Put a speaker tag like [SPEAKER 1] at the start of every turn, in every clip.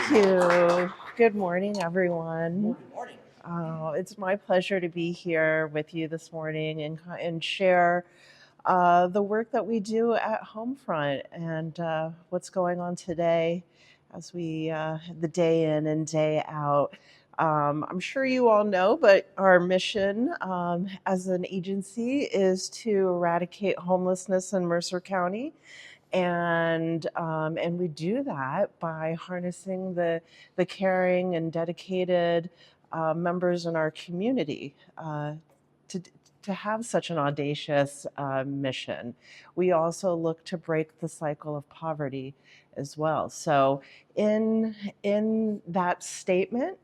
[SPEAKER 1] Thank you. Good morning, everyone.
[SPEAKER 2] Morning.
[SPEAKER 1] It's my pleasure to be here with you this morning and share the work that we do at HomeFront and what's going on today as we the day in and day out. I'm sure you all know, but our mission as an agency is to eradicate homelessness in Mercer County, and we do that by harnessing the caring and dedicated members in our community to to have such an audacious mission. We also look to break the cycle of poverty as well. So in that statement,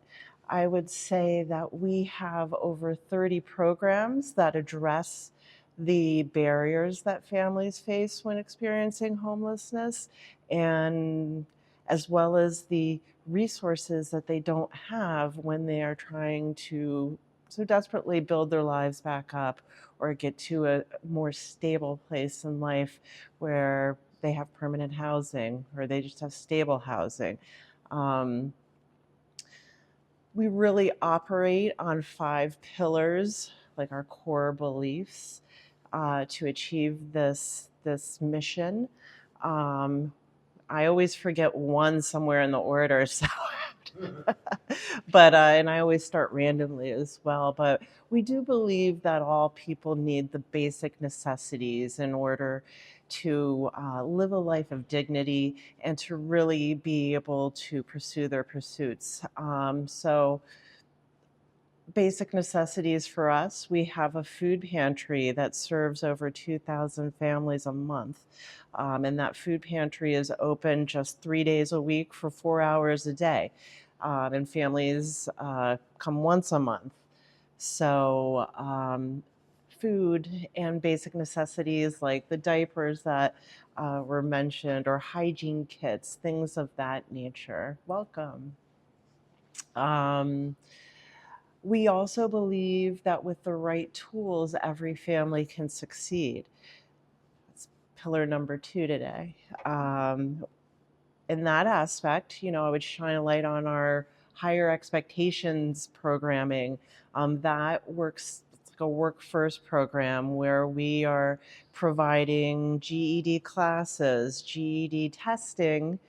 [SPEAKER 1] I would say that we have over 30 programs that address the barriers that families face when experiencing homelessness, and as well as the resources that they don't have when they are trying to so desperately build their lives back up or get to a more stable place in life where they have permanent housing or they just have stable housing. Um, we really operate on 5 pillars, like our core beliefs, to achieve this mission. Um, I always forget one somewhere in the order, so but and I always start randomly as well. But we do believe that all people need the basic necessities in order to live a life of dignity and to really be able to pursue their pursuits. So basic necessities for us, we have a food pantry that serves over 2,000 families a month. And that food pantry is open just 3 days a week for 4 hours a day. And families come once a month. So food and basic necessities like the diapers that were mentioned, or hygiene kits, things of that nature. Welcome. Um, we also believe that with the right tools, every family can succeed. That's pillar number 2 today. In that aspect, I would shine a light on our higher expectations programming. That works. It's like a work first program where we are providing GED classes, GED testing.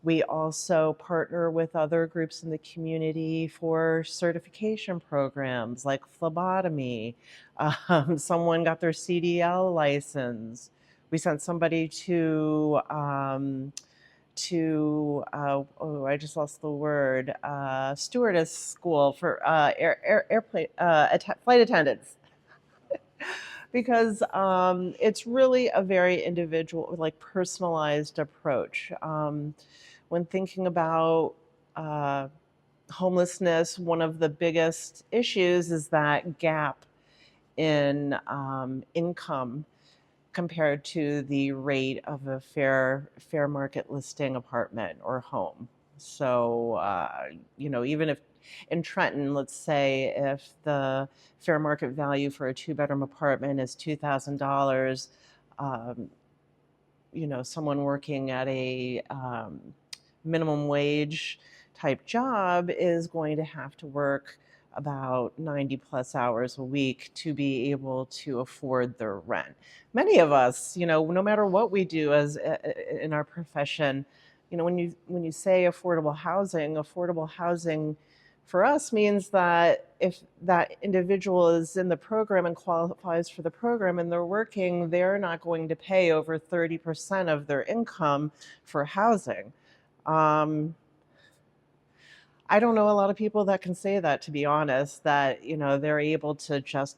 [SPEAKER 1] We also partner with other groups in the community for certification programs like phlebotomy. Someone got their CDL license. We sent somebody to I just lost the word, stewardess school for airplane flight attendants, because it's really a very individual, like personalized approach. When thinking about uh, homelessness, one of the biggest issues is that gap in income compared to the rate of a fair market listing apartment or home. So even if in Trenton, let's say if the fair market value for a 2-bedroom apartment is $2,000, um, someone working at a minimum wage type job is going to have to work about 90 plus hours a week to be able to afford their rent. Many of us, no matter what we do as in our profession, when you say affordable housing for us means that if that individual is in the program and qualifies for the program and they're working, they're not going to pay over 30% of their income for housing. Um, I don't know a lot of people that can say that, to be honest, that, they're able to just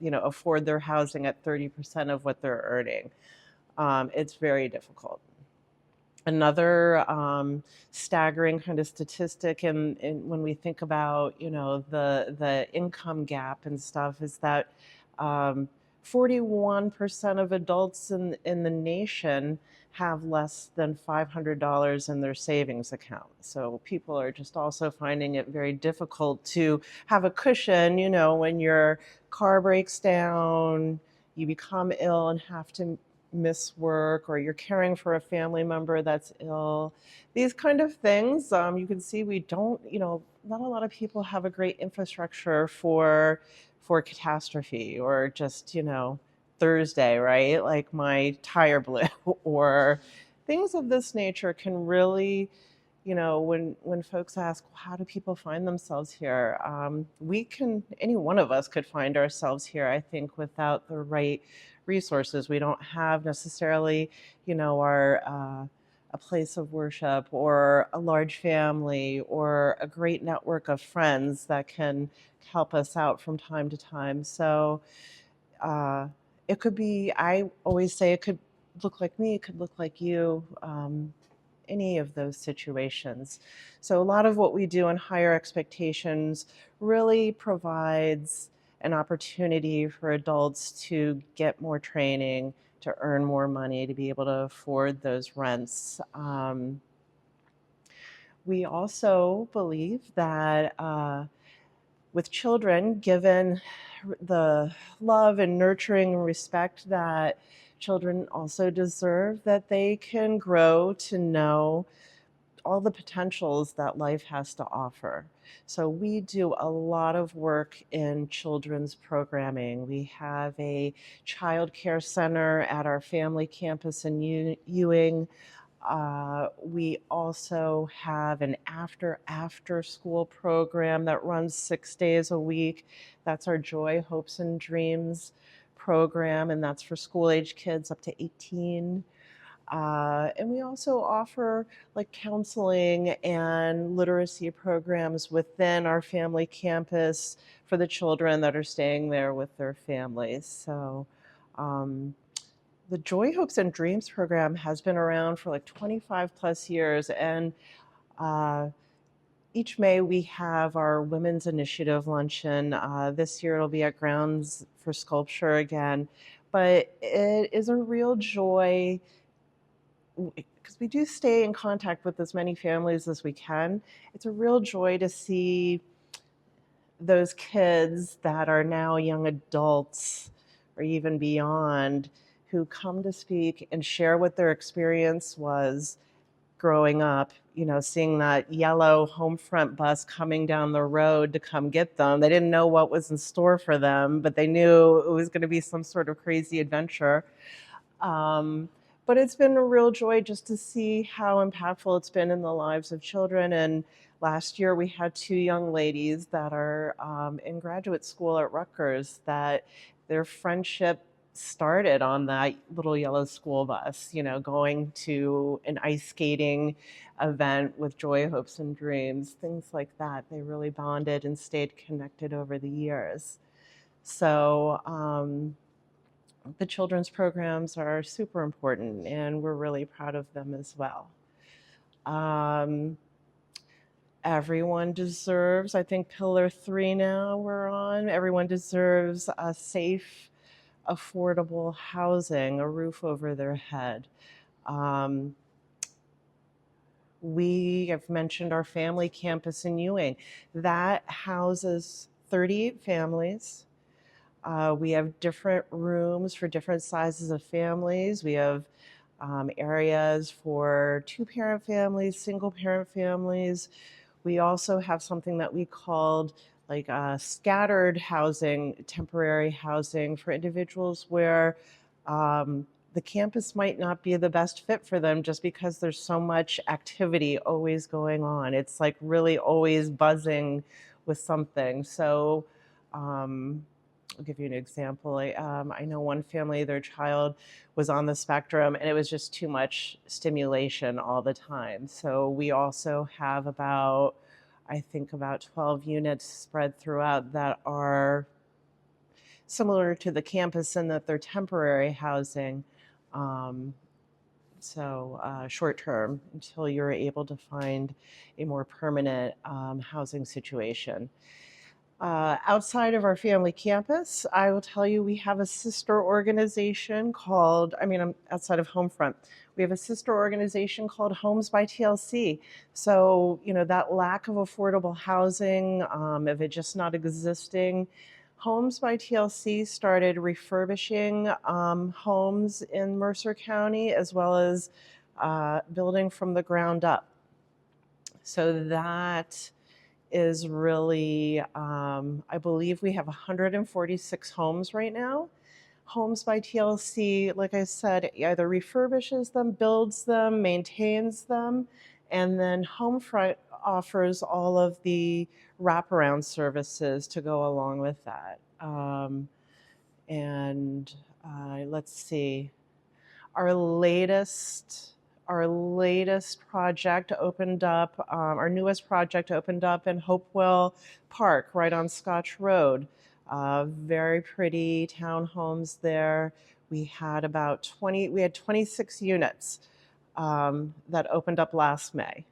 [SPEAKER 1] afford their housing at 30% of what they're earning. It's very difficult. Another staggering kind of statistic, and when we think about, the income gap and stuff, is that 41% of adults in the nation have less than $500 in their savings account. So people are just also finding it very difficult to have a cushion, when your car breaks down, you become ill and have to miss work, or you're caring for a family member that's ill. These kind of things, you can see we don't, not a lot of people have a great infrastructure for catastrophe, or just, Thursday, right? Like my tire blew, or things of this nature can really, when folks ask, well, how do people find themselves here? Any one of us could find ourselves here, I think, without the right resources. We don't have necessarily, our a place of worship, or a large family, or a great network of friends that can help us out from time to time. So uh, it could be, I always say, it could look like me, it could look like you. Any of those situations. So a lot of what we do in Higher Expectations really provides an opportunity for adults to get more training, to earn more money, to be able to afford those rents. We also believe that with children, given the love and nurturing respect that children also deserve, that they can grow to know all the potentials that life has to offer. So we do a lot of work in children's programming. We have a child care center at our family campus in Ewing. We also have an after school program that runs 6 days a week. That's our Joy, Hopes, and Dreams program, and that's for school age kids up to 18. And we also offer like counseling and literacy programs within our family campus for the children that are staying there with their families. So um, the Joy, Hopes, and Dreams program has been around for like 25 plus years. And uh, each May we have our Women's Initiative Luncheon. This year it'll be at Grounds for Sculpture again. But it is a real joy, because we do stay in contact with as many families as we can. It's a real joy to see those kids that are now young adults or even beyond, who come to speak and share what their experience was growing up, seeing that yellow HomeFront bus coming down the road to come get them. They didn't know what was in store for them, but they knew it was going to be some sort of crazy adventure. Um, but it's been a real joy just to see how impactful it's been in the lives of children. And last year we had two young ladies that are in graduate school at Rutgers, that their friendship started on that little yellow school bus, going to an ice skating event with Joy, Hopes, and Dreams, things like that. They really bonded and stayed connected over the years. So, the children's programs are super important, and we're really proud of them as well. Um, Everyone deserves, I think pillar 3 now we're on, everyone deserves a safe, affordable housing, a roof over their head. We have mentioned our family campus in Ewing. That houses 38 families. We have different rooms for different sizes of families. We have areas for 2-parent families, single-parent families. We also have something that we called like scattered housing, temporary housing for individuals where the campus might not be the best fit for them, just because there's so much activity always going on. It's like really always buzzing with something. So I'll give you an example. I know one family, their child was on the spectrum, and it was just too much stimulation all the time. So we also have about 12 units spread throughout that are similar to the campus in that they're temporary housing. Short term, until you're able to find a more permanent housing situation. Outside of our family campus, I will tell you, we have a sister organization called, outside of HomeFront, we have a sister organization called Homes by TLC. So, that lack of affordable housing, of it just not existing, Homes by TLC started refurbishing homes in Mercer County as well as building from the ground up. So that is really, I believe we have 146 homes right now. Homes by TLC, like I said, either refurbishes them, builds them, maintains them, and then HomeFront offers all of the wraparound services to go along with that. And let's see, our latest our latest project opened up, our newest project opened up in Hopewell Park, right on Scotch Road. Very pretty townhomes there. We had 26 units that opened up last May.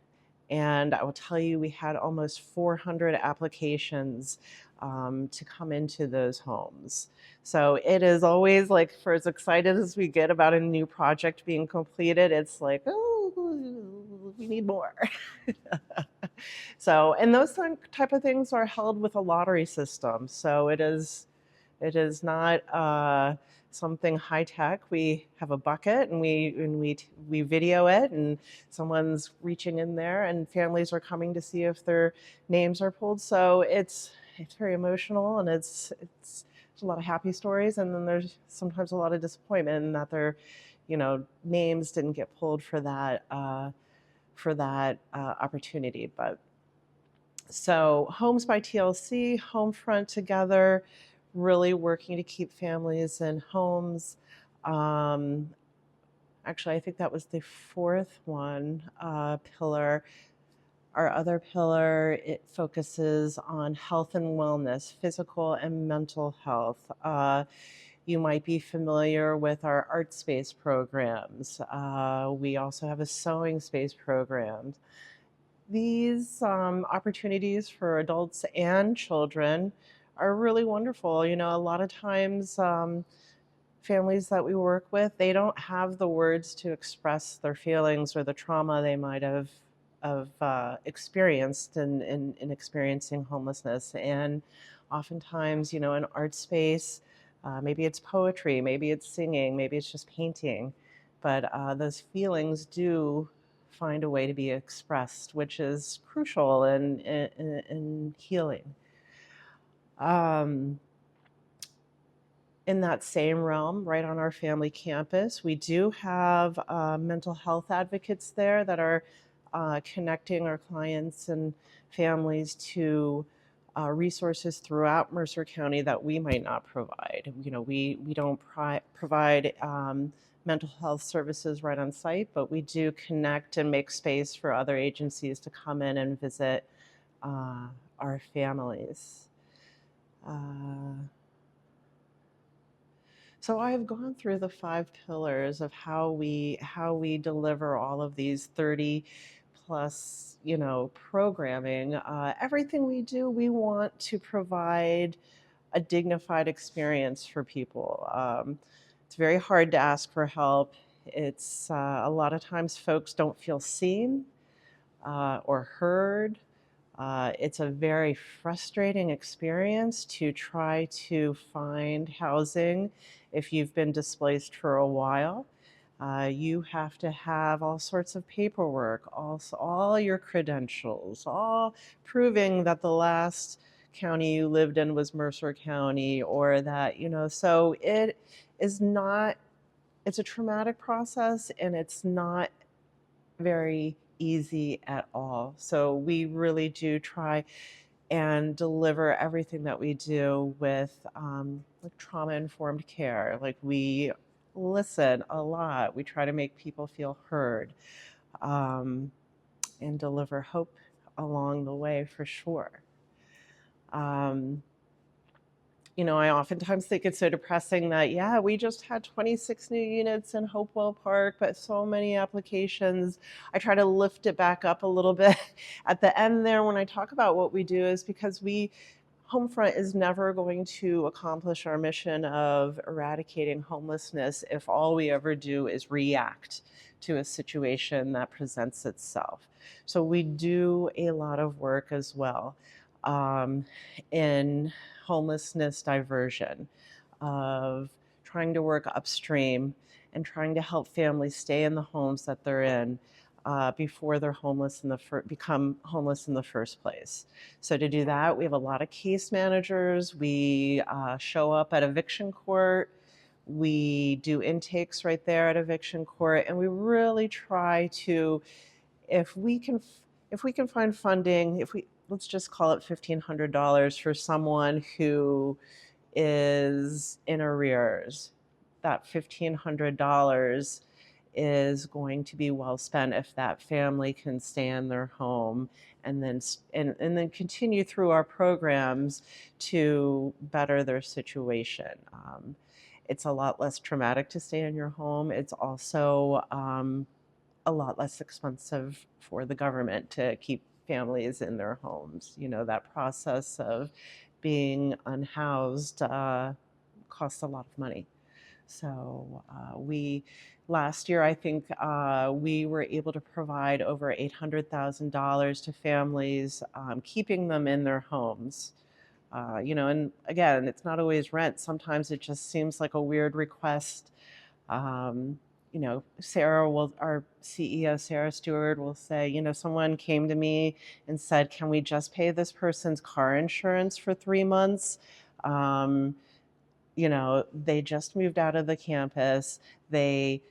[SPEAKER 1] And I will tell you, we had almost 400 applications to come into those homes. So it is always like, for as excited as we get about a new project being completed, it's like, oh, we need more. So, and those type of things are held with a lottery system. So it is not something high tech. We have a bucket and we video it, and someone's reaching in there, and families are coming to see if their names are pulled. So it's very emotional, and it's there's a lot of happy stories, and then there's sometimes a lot of disappointment in that their names didn't get pulled for that opportunity. But so Homes by TLC, Homefront together, really working to keep families in homes. Um, Actually, I think that was the fourth one pillar. Our other pillar, it focuses on health and wellness, physical and mental health. You might be familiar with our art space programs. We also have a sewing space program. These opportunities for adults and children are really wonderful. A lot of times, families that we work with, they don't have the words to express their feelings or the trauma they might have experienced in experiencing homelessness. And oftentimes, an art space, maybe it's poetry, maybe it's singing, maybe it's just painting, but those feelings do find a way to be expressed, which is crucial in healing. In that same realm, right on our family campus, we do have mental health advocates there that are connecting our clients and families to resources throughout Mercer County that we might not provide. We don't provide mental health services right on site, but we do connect and make space for other agencies to come in and visit our families. So I've gone through the 5 pillars of how we deliver all of these 30 plus, programming. Everything we do, we want to provide a dignified experience for people. It's very hard to ask for help. It's a lot of times folks don't feel seen or heard. It's a very frustrating experience to try to find housing if you've been displaced for a while. You have to have all sorts of paperwork, also all your credentials, all proving that the last county you lived in was Mercer County, or that, so it's a traumatic process, and it's not very easy at all. So we really do try and deliver everything that we do with like trauma-informed care. Like, we listen a lot. We try to make people feel heard, and deliver hope along the way, for sure. I oftentimes think it's so depressing that, yeah, we just had 26 new units in Hopewell Park, but so many applications. I try to lift it back up a little bit at the end there when I talk about what we do, is because Homefront is never going to accomplish our mission of eradicating homelessness if all we ever do is react to a situation that presents itself. So we do a lot of work as well. um, in homelessness diversion, of trying to work upstream and trying to help families stay in the homes that they're in before they're homeless become homeless in the first place. So to do that, we have a lot of case managers. We show up at eviction court. We do intakes right there at eviction court, and we really try to, if we can, if we can find funding, if we let's just call it $1,500 for someone who is in arrears, that $1,500 is going to be well spent if that family can stay in their home and then continue through our programs to better their situation. It's a lot less traumatic to stay in your home. It's also a lot less expensive for the government to keep families in their homes. You know, that process of being unhoused costs a lot of money. So we last year, I think we were able to provide over $800,000 to families, keeping them in their homes. You know, and again, it's not always rent. Sometimes it just seems like a weird request. Um, you know, our CEO, Sarah Stewart, will say, you know, someone came to me and said, can we just pay this person's car insurance for 3 months? Um, you know, they just moved out of the campus. They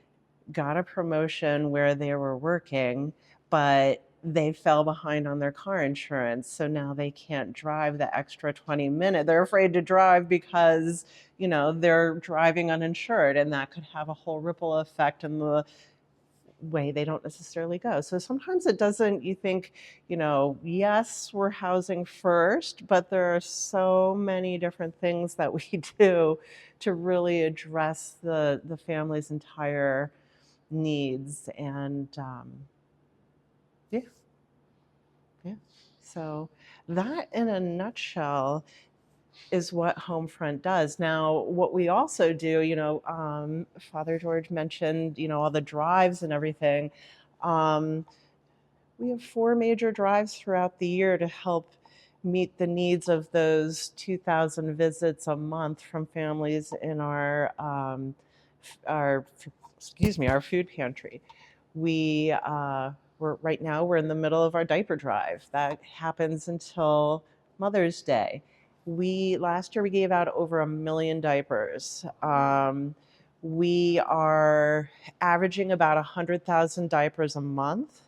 [SPEAKER 1] got a promotion where they were working, but they fell behind on their car insurance. So now they can't drive the extra 20 minutes. They're afraid to drive because, you know, they're driving uninsured, and that could have a whole ripple effect in the way they don't necessarily go. So sometimes it doesn't, you think, you know, yes, we're housing first, but there are so many different things that we do to really address the family's entire needs. And yeah, yeah. So that in a nutshell is what Homefront does. Now, what we also do, you know, Father George mentioned, you know, all the drives and everything. Um, we have 4 major drives throughout the year to help meet the needs of those 2,000 visits a month from families in our our food pantry. We're right now we're in the middle of our diaper drive that happens until Mother's Day. We last year we gave out over 1 million diapers. We are averaging about 100,000 diapers a month.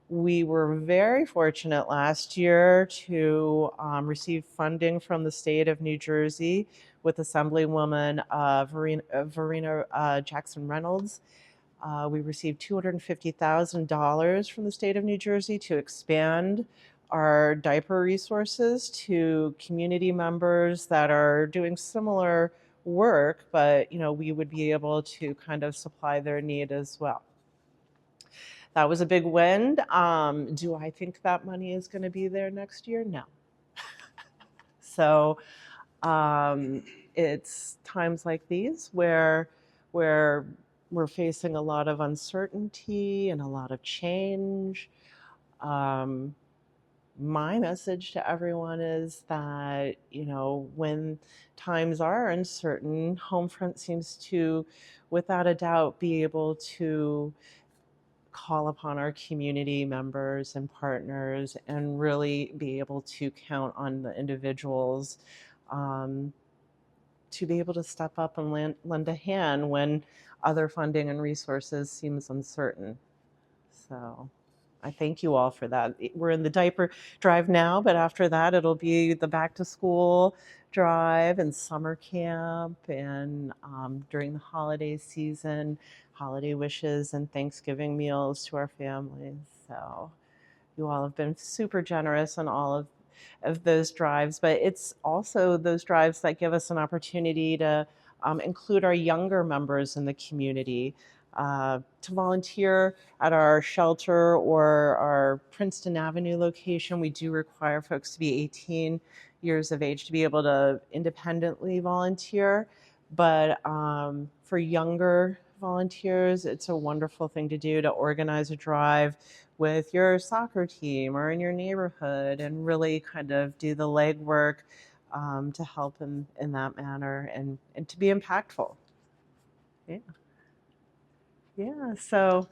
[SPEAKER 1] We were very fortunate last year to receive funding from the state of New Jersey with Assemblywoman Verena Jackson Reynolds. We received $250,000 from the state of New Jersey to expand our diaper resources to community members that are doing similar work, but you know, we would be able to kind of supply their need as well. That was a big win. Do I think that money is going to be there next year? No. So it's times like these where we're facing a lot of uncertainty and a lot of change. Um, my message to everyone is that, you know, when times are uncertain, Homefront seems to, without a doubt, be able to call upon our community members and partners and really be able to count on the individuals um, to be able to step up and lend a hand when other funding and resources seems uncertain. So I thank you all for that. We're in the diaper drive now, but after that, it'll be the back to school drive and summer camp, and during the holiday season, holiday wishes and Thanksgiving meals to our families. So you all have been super generous on all of those drives, but it's also those drives that give us an opportunity to include our younger members in the community, to volunteer at our shelter or our Princeton Avenue location. We do require folks to be 18 years of age to be able to independently volunteer, but for younger volunteers, it's a wonderful thing to do, to organize a drive with your soccer team or in your neighborhood and really kind of do the legwork to help in that manner and to be impactful. Yeah. Yeah. So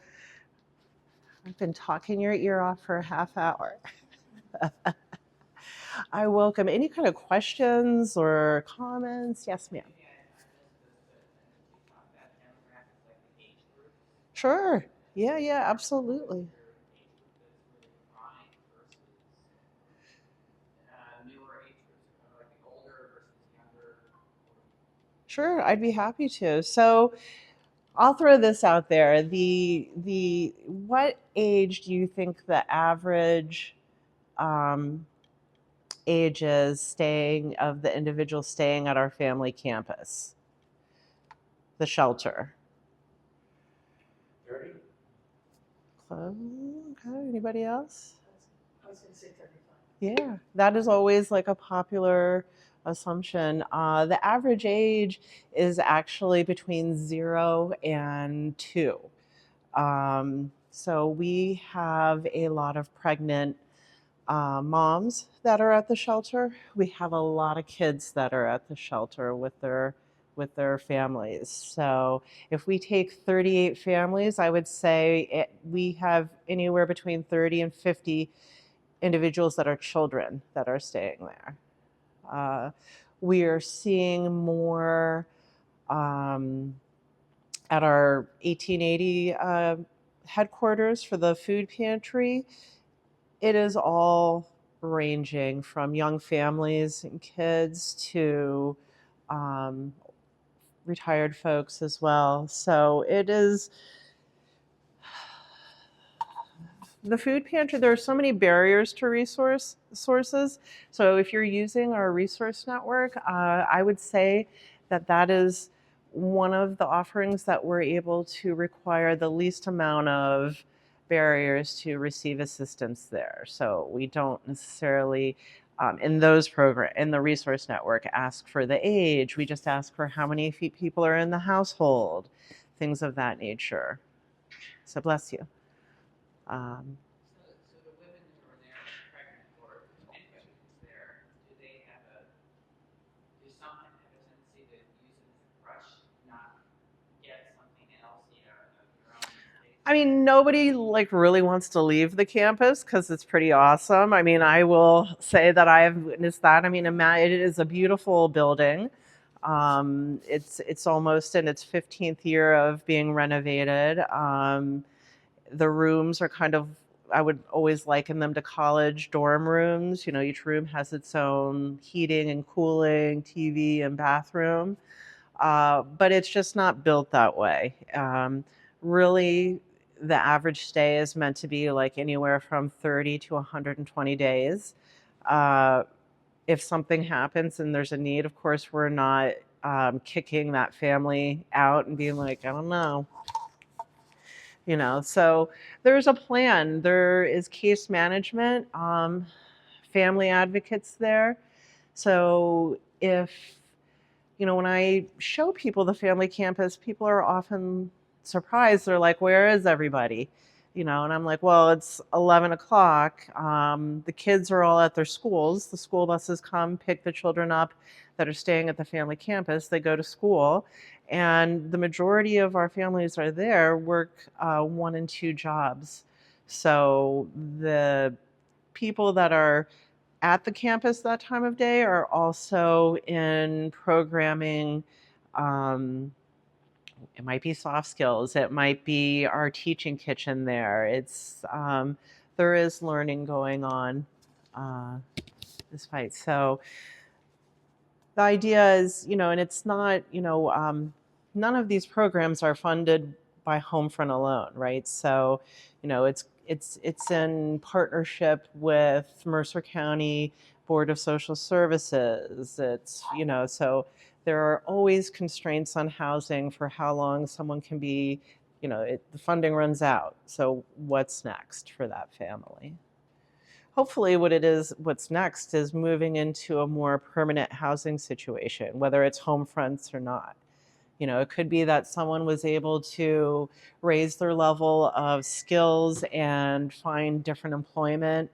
[SPEAKER 1] I've been talking your ear off for a half hour. I welcome any kind of questions or comments. Yes, ma'am. Sure. Yeah, yeah, absolutely. Sure, I'd be happy to. So I'll throw this out there. The what age do you think the average um, age is staying of the individual staying at our family campus, the shelter? 30. Okay, anybody else? I was going to say 35. Yeah, that is always like a popular assumption. The average age is actually between 0 and 2. So we have a lot of pregnant moms that are at the shelter. We have a lot of kids that are at the shelter with their families. So if we take 38 families, I would say we have anywhere between 30 and 50 individuals that are children that are staying there. Uh, we are seeing more um, at our 1880 headquarters for the food pantry. It is all ranging from young families and kids to um, retired folks as well. So it is the food pantry. There are so many barriers to sources. So if you're using our resource network, I would say that that is one of the offerings that we're able to require the least amount of barriers to receive assistance there. So we don't necessarily in the resource network ask for the age. We just ask for how many people are in the household, things of that nature. So bless you. Um, I mean, nobody like really wants to leave the campus because it's pretty awesome. I mean, I will say that I have witnessed that. I mean, it is a beautiful building. It's almost in its 15th year of being renovated. The rooms are kind of, I would always liken them to college dorm rooms. You know, each room has its own heating and cooling, TV and bathroom, but it's just not built that way. Really, the average stay is meant to be like anywhere from 30 to 120 days. Uh, if something happens and there's a need, of course, we're not kicking that family out and being like, I don't know, so there's a plan. There is case management, family advocates there. So if when I show people the family campus, people are often surprised. They're like, where is everybody? And I'm like, well, it's 11 o'clock. The kids are all at their schools. The school buses come pick the children up that are staying at the family campus. They go to school. And the majority of our families are there, work 1 and 2 jobs. So the people that are at the campus that time of day are also in programming. It might be soft skills. It might be our teaching kitchen there. There is learning going on this fight. So the idea is, and it's not, none of these programs are funded by HomeFront alone, right? So, it's in partnership with Mercer County Board of Social Services. So there are always constraints on housing for how long someone can be, the funding runs out. So what's next for that family? Hopefully what's next is moving into a more permanent housing situation, whether it's home fronts or not. You know, it could be that someone was able to raise their level of skills and find different employment,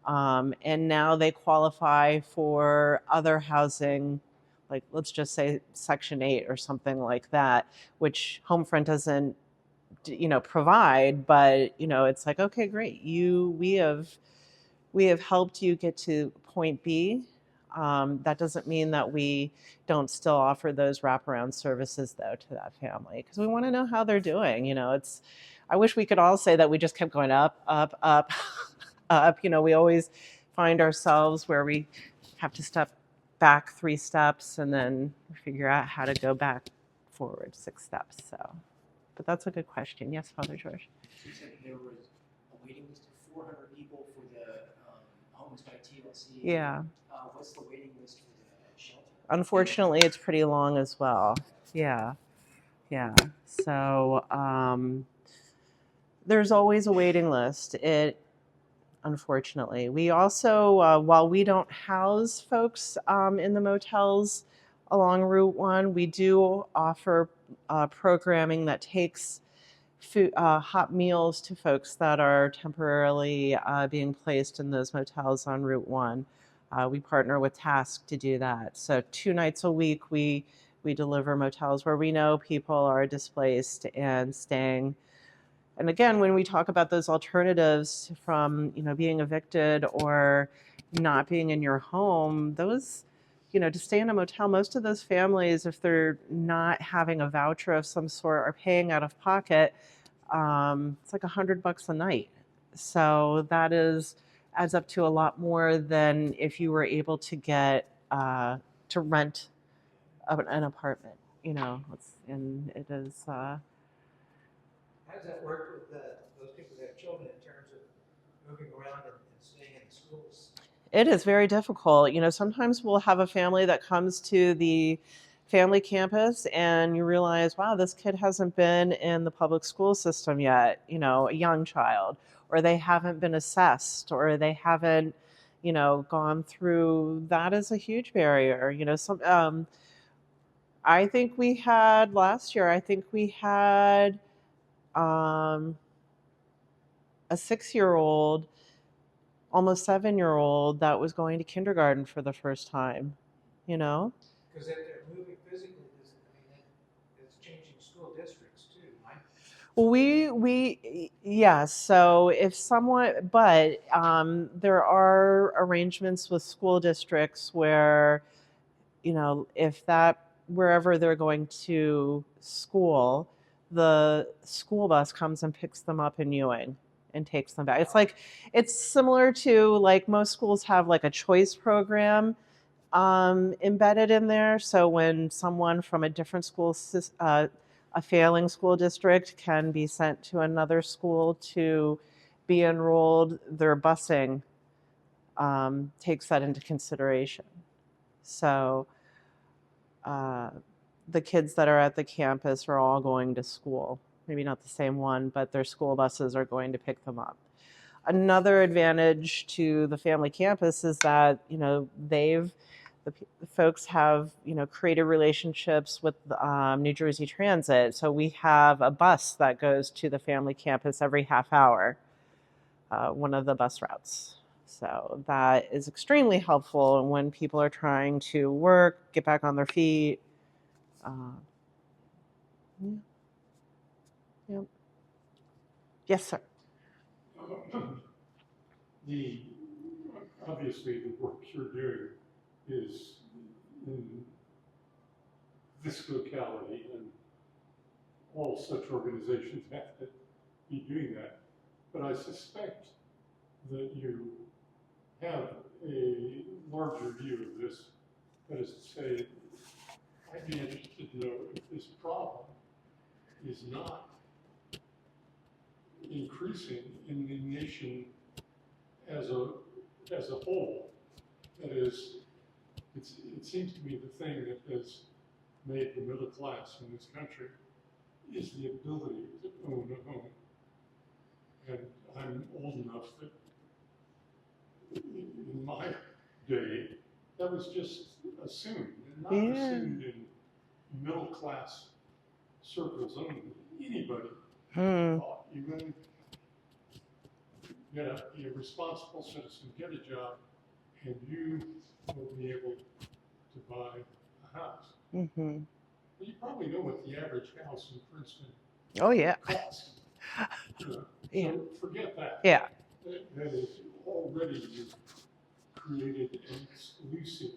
[SPEAKER 1] and now they qualify for other housing, like let's just say Section 8 or something like that, which Homefront doesn't, provide. But it's like, okay, great, we have helped you get to point B. That doesn't mean that we don't still offer those wraparound services though to that family, because we want to know how they're doing. I wish we could all say that we just kept going up, up, up, up. We always find ourselves where we have to step back 3 steps and then figure out how to go back forward 6 steps. So, but that's a good question. Yes, Father George.
[SPEAKER 2] You said there was a waiting list of 400 people for the homes by TLC.
[SPEAKER 1] Yeah.
[SPEAKER 2] What's the waiting list for the shelter?
[SPEAKER 1] Unfortunately, it's pretty long as well. Yeah. Yeah. So there's always a waiting list. Unfortunately, we also, while we don't house folks in the motels along Route 1, we do offer programming that takes food, hot meals to folks that are temporarily being placed in those motels on Route 1. We partner with Task to do that. So 2 nights a week, we deliver motels where we know people are displaced and staying. And again, when we talk about those alternatives from being evicted or not being in your home, those to stay in a motel, most of those families, if they're not having a voucher of some sort, are paying out of pocket. It's like $100 a night. So that adds up to a lot more than if you were able to get to rent an apartment. And it is.
[SPEAKER 2] How does that work with those people that have children in terms of moving around and staying in the schools?
[SPEAKER 1] It is very difficult. Sometimes we'll have a family that comes to the family campus and you realize, wow, this kid hasn't been in the public school system yet, a young child, or they haven't been assessed, or they haven't, gone through. That is a huge barrier. I think we had last year, um, a 6-year-old, almost 7-year-old that was going to kindergarten for the first time,
[SPEAKER 2] Because if they're moving physically, it's changing school districts too, right?
[SPEAKER 1] Well, yeah. So if someone, but there are arrangements with school districts where, if that wherever they're going to school, the school bus comes and picks them up in Ewing and takes them back. It's similar to, like, most schools have like a choice program embedded in there. So when someone from a different a failing school district can be sent to another school to be enrolled, their busing takes that into consideration. So the kids that are at the campus are all going to school. Maybe not the same one, but their school buses are going to pick them up. Another advantage to the family campus is that the folks have created relationships with New Jersey Transit. So we have a bus that goes to the family campus every half hour, one of the bus routes. So that is extremely helpful when people are trying to work, get back on their feet. Yeah. Yep. Yes, sir.
[SPEAKER 3] The obviously the work you're doing is in this locality, and all such organizations have to be doing that. But I suspect that you have a larger view of this. That is to say, I'd be interested to know if this problem is not increasing in the nation as a whole. That is, it seems to me the thing that has made the middle class in this country is the ability to own a home. And I'm old enough that in my day, that was just assumed, and not assumed in middle class circles only. Anybody
[SPEAKER 1] Hmm.
[SPEAKER 3] thought you would be a responsible citizen, get a job, and you will be able to buy a house.
[SPEAKER 1] Mm-hmm.
[SPEAKER 3] Well, you probably know what the average house in Princeton
[SPEAKER 1] Oh yeah.
[SPEAKER 3] costs. You know,
[SPEAKER 1] Yeah.
[SPEAKER 3] so forget that.
[SPEAKER 1] Yeah.
[SPEAKER 3] That is already you've created an exclusive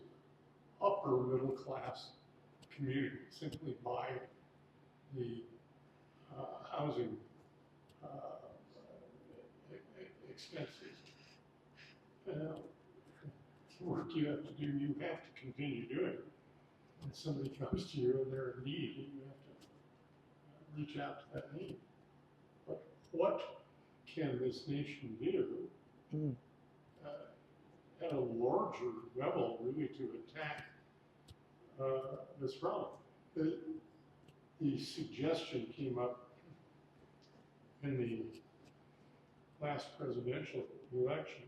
[SPEAKER 3] upper middle class community simply by the housing uh, expenses. Work you have to do, you have to continue doing. When somebody comes to you and they're in need, you have to reach out to that need. But what can this nation do
[SPEAKER 1] Mm.
[SPEAKER 3] at a larger level, really, to attack this problem? The suggestion came up in the last presidential election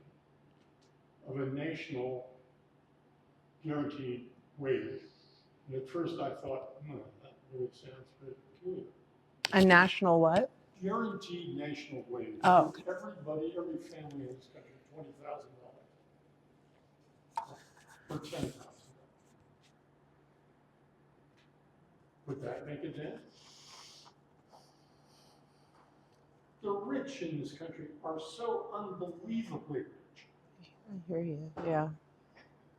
[SPEAKER 3] of a national guaranteed wage. And at first I thought, that really sounds very peculiar.
[SPEAKER 1] A national what?
[SPEAKER 3] Guaranteed national wage.
[SPEAKER 1] Oh, okay.
[SPEAKER 3] Everybody, every family in this country, $20,000 or $10,000. Would that make a dent? The rich in this country are so unbelievably rich.
[SPEAKER 1] I hear you. Yeah.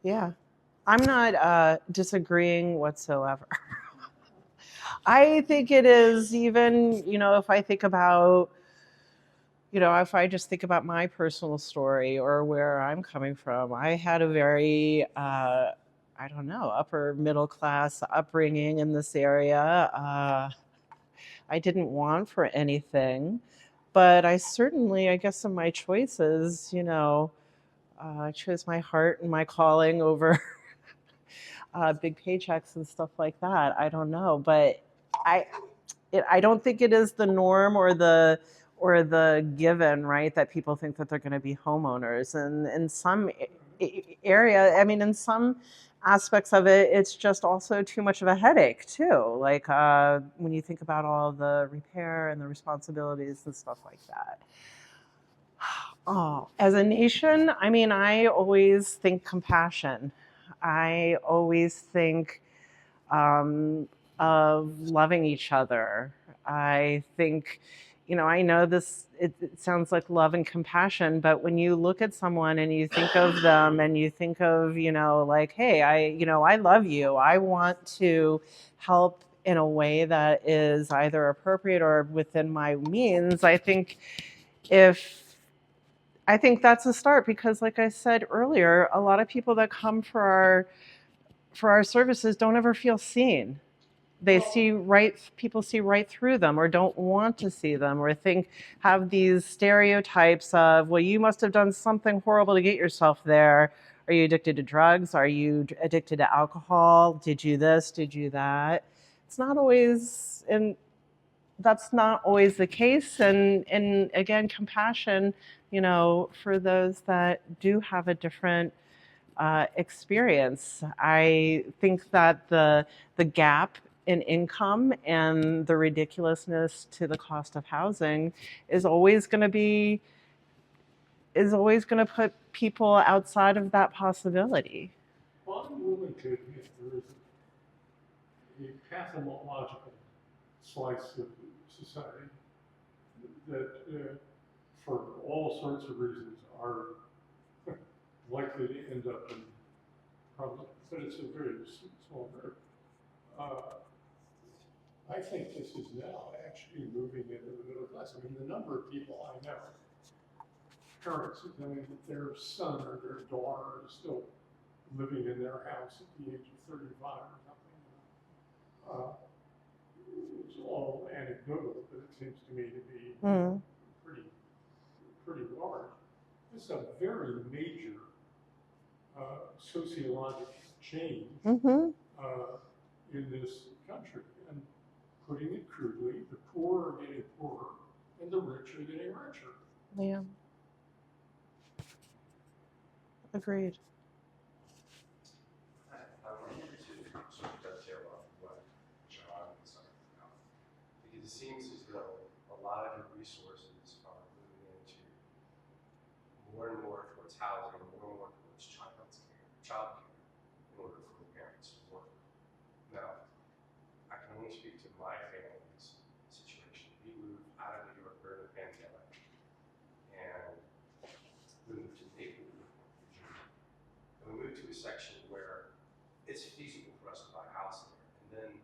[SPEAKER 1] Yeah. I'm not disagreeing whatsoever. I think it is even, if I think about, if I just think about my personal story or where I'm coming from, I had a very, I don't know, upper middle class upbringing in this area. I didn't want for anything, but I certainly, I guess, in my choices, I chose my heart and my calling over big paychecks and stuff like that. I don't know, but I I don't think it is the norm or the given, right, that people think that they're going to be homeowners. And in some area, I mean, in some aspects of it, it's just also too much of a headache too. Like when you think about all the repair and the responsibilities and stuff like that. Oh, as a nation, I mean, I always think compassion. I always think of loving each other. I think, I know this, it sounds like love and compassion, but when you look at someone and you think of them and you think of, like, hey, I love you. I want to help in a way that is either appropriate or within my means. If I think that's a start because, like I said earlier, a lot of people that come for our services don't ever feel seen. They see right, people see right through them or don't want to see them or have these stereotypes of, well, you must have done something horrible to get yourself there. Are you addicted to drugs? Are you addicted to alcohol? Did you this? Did you that? It's not always, and that's not always the case. And again, compassion, for those that do have a different experience. I think that the gap in income and the ridiculousness to the cost of housing is always going to put people outside of that possibility.
[SPEAKER 3] Well, I'm willing to admit there is a pathological slice of society that, for all sorts of reasons, are likely to end up in problems, but it's a very small group. I think this is now actually moving into the middle class. I mean, the number of people I know, parents who tell me that their son or their daughter is still living in their house at the age of 35 or something. It's all anecdotal, but it seems to me to be pretty large. This is a very major sociological change in this country. And putting it crudely, the poor are getting poorer and the rich are getting richer.
[SPEAKER 1] Yeah. Agreed.
[SPEAKER 4] I wanted to sort of dovetail off what John was talking about. it seems as though a lot of your resources are moving into more and more towards housing, more and more towards child care in order for the parents to work. Now, I can only speak to my family's situation. We moved out of New York during the pandemic and we moved to Maplewood, Virginia. And we moved to a section where it's feasible for us to buy a house there. And then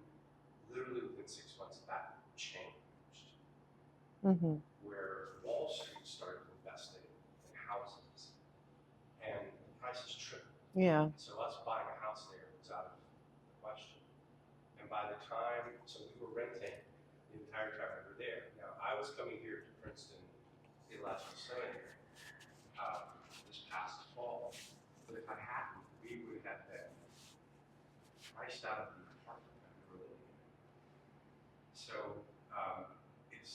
[SPEAKER 4] literally within 6 months that changed.
[SPEAKER 1] Mm-hmm.
[SPEAKER 4] Where Wall Street started investing in houses and the prices tripled.
[SPEAKER 1] Yeah.
[SPEAKER 4] So us buying a house there was out of the question. And by the time, so we were renting the entire time we were there. Now I was coming here to Princeton last Seminary this past fall, but if I hadn't, we would have been priced out of the apartment that we were living in. So it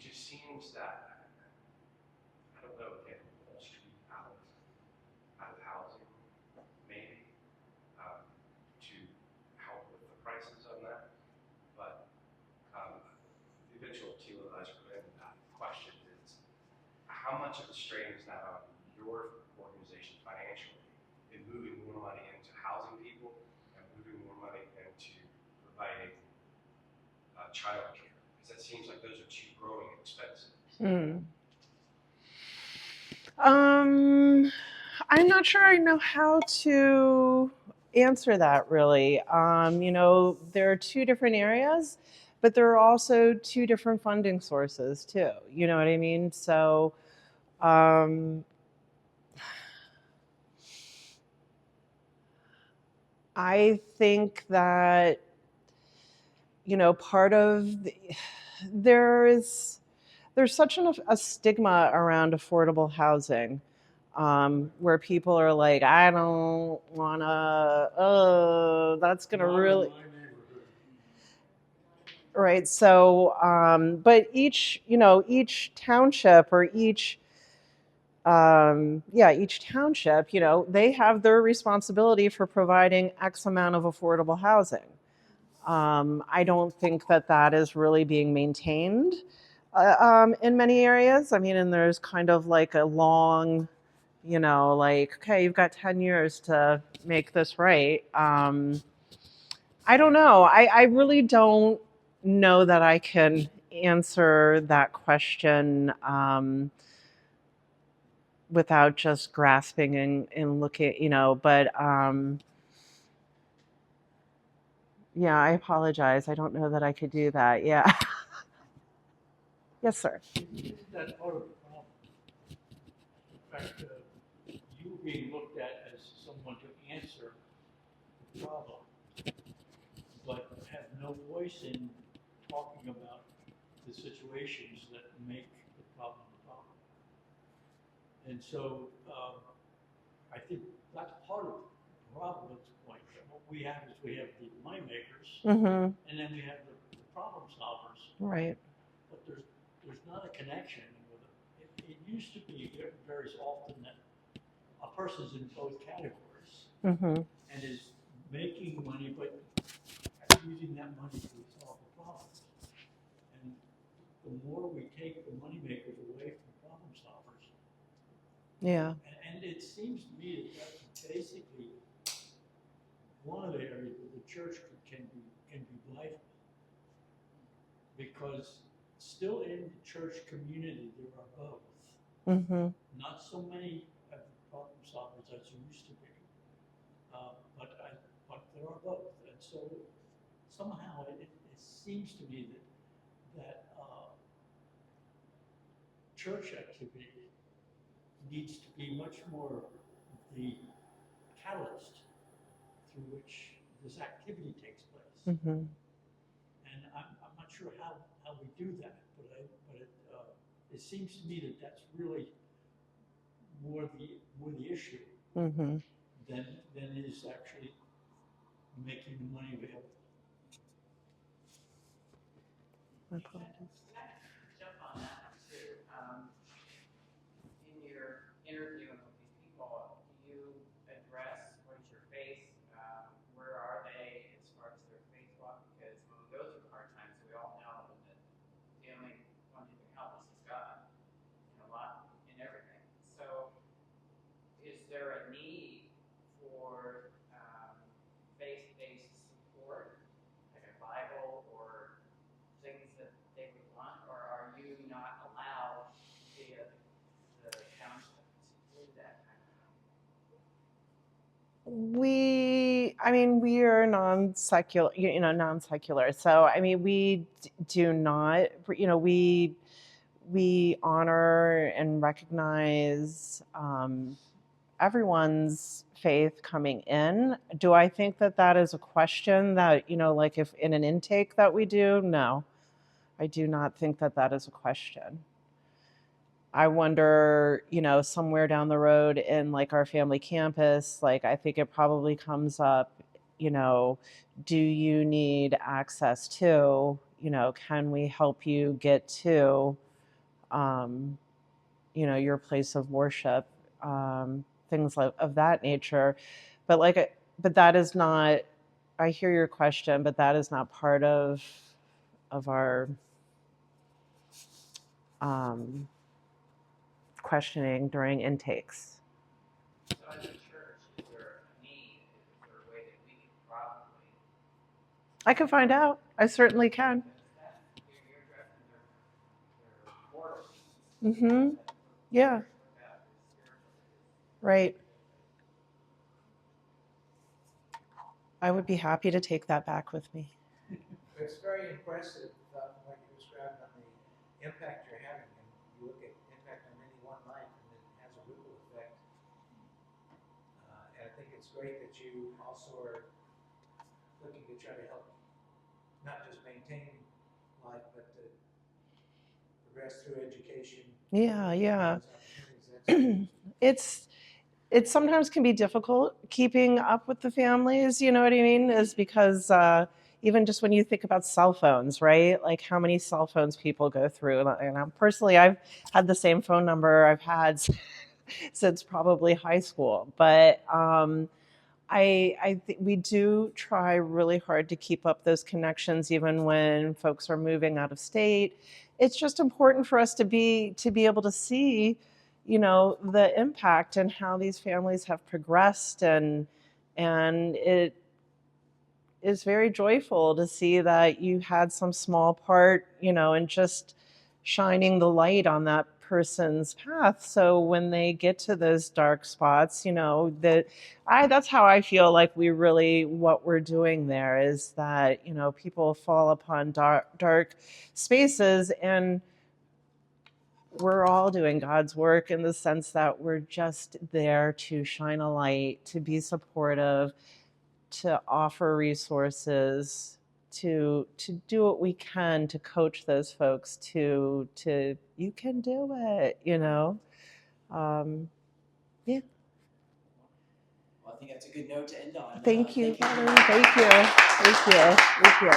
[SPEAKER 4] just seems that, I don't know, again, Wall Street out of housing, maybe, to help with the prices on that. But the eventual Tila and I's question is, how much of a strain is that on your organization financially in moving more money into housing people and moving more money into providing child care? Because that seems like those are two growing expenses.
[SPEAKER 1] I'm not sure I know how to answer that really. There are two different areas, but there are also two different funding sources too. You know what I mean? So, I think that, part of there's such a stigma around affordable housing, where people are like, I don't want to, oh, that's going to really, right. So, but each township or each township, they have their responsibility for providing X amount of affordable housing. I don't think that is really being maintained in many areas. I mean, and there's kind of like a long, okay, you've got 10 years to make this right. I don't know. I really don't know that I can answer that question without just grasping and looking, but yeah, I apologize. I don't know that I could do that. Yeah. Yes, sir.
[SPEAKER 5] Isn't that part of the problem? In fact, you being looked at as someone to answer the problem, but have no voice in talking about the situations that make the problem a problem. And so I think that's part of Robin's point. What we have is we have the moneymakers,
[SPEAKER 1] Mm-hmm.
[SPEAKER 5] and then we have the problem solvers.
[SPEAKER 1] Right.
[SPEAKER 5] But there's not a connection with it. It used to be very often that a person's in both categories
[SPEAKER 1] Mm-hmm.
[SPEAKER 5] and is making money, but using that money to solve the problems. And the more we take the moneymakers away from problem solvers,
[SPEAKER 1] Yeah.
[SPEAKER 5] and it seems to me that that's basically one of the areas where the church can be vital, because still in the church community there are both.
[SPEAKER 1] Mm-hmm.
[SPEAKER 5] Not so many problem solvers as there used to be, but there are both, and so somehow it seems to me that church activity needs to be much more the catalyst through which this activity takes place.
[SPEAKER 1] Mm-hmm.
[SPEAKER 5] And I'm not sure how we do that, but it seems to me that that's really more the issue
[SPEAKER 1] Mm-hmm.
[SPEAKER 5] than is actually making the money available.
[SPEAKER 1] My apologies.
[SPEAKER 6] Can I jump on that too? In your interviewing with these people, do you address what's your face? Where are they as far as their faith walk? Because when we go through hard times, we all a need for faith-based support, like a Bible or things that they would want, or are you not allowed via the township to do that kind of thing?
[SPEAKER 1] We are non-secular, non-secular. So, we do not, we honor and recognize everyone's faith coming in. Do I think that that is a question that, like if in an intake that we do? No, I do not think that that is a question. I wonder, somewhere down the road in like our family campus, like I think it probably comes up, do you need access to, can we help you get to, your place of worship, things of that nature. But that is not, I hear your question, but that is not part of our questioning during intakes.
[SPEAKER 6] So as a church, is there a need? Is there a way that we could probably?
[SPEAKER 1] I can find out. I certainly can.
[SPEAKER 6] You're addressing their moral
[SPEAKER 1] Mm-hmm. Yeah. Right. I would be happy to take that back with me.
[SPEAKER 2] It's very impressive, what you described on the impact you're having, and you look at impact on any one life, and it has a ripple effect. And I think it's great that you also are looking to try to help, not just maintain life, but to progress through education.
[SPEAKER 1] Yeah.
[SPEAKER 2] That's
[SPEAKER 1] It sometimes can be difficult keeping up with the families, you know what I mean? Is because even just when you think about cell phones, right? Like how many cell phones people go through. And personally, I've had the same phone number I've had since probably high school. But I think we do try really hard to keep up those connections, even when folks are moving out of state. It's just important for us to be able to see, the impact and how these families have progressed, and it is very joyful to see that you had some small part, in just shining the light on that person's path. So when they get to those dark spots, that's how I feel like what we're doing there is that, people fall upon dark spaces, and we're all doing God's work in the sense that we're just there to shine a light, to be supportive, to offer resources, to do what we can to coach those folks to you can do it, yeah.
[SPEAKER 7] Well, I think that's a good note to end on.
[SPEAKER 1] Thank you,
[SPEAKER 7] Thank you.
[SPEAKER 1] Valerie. Thank you.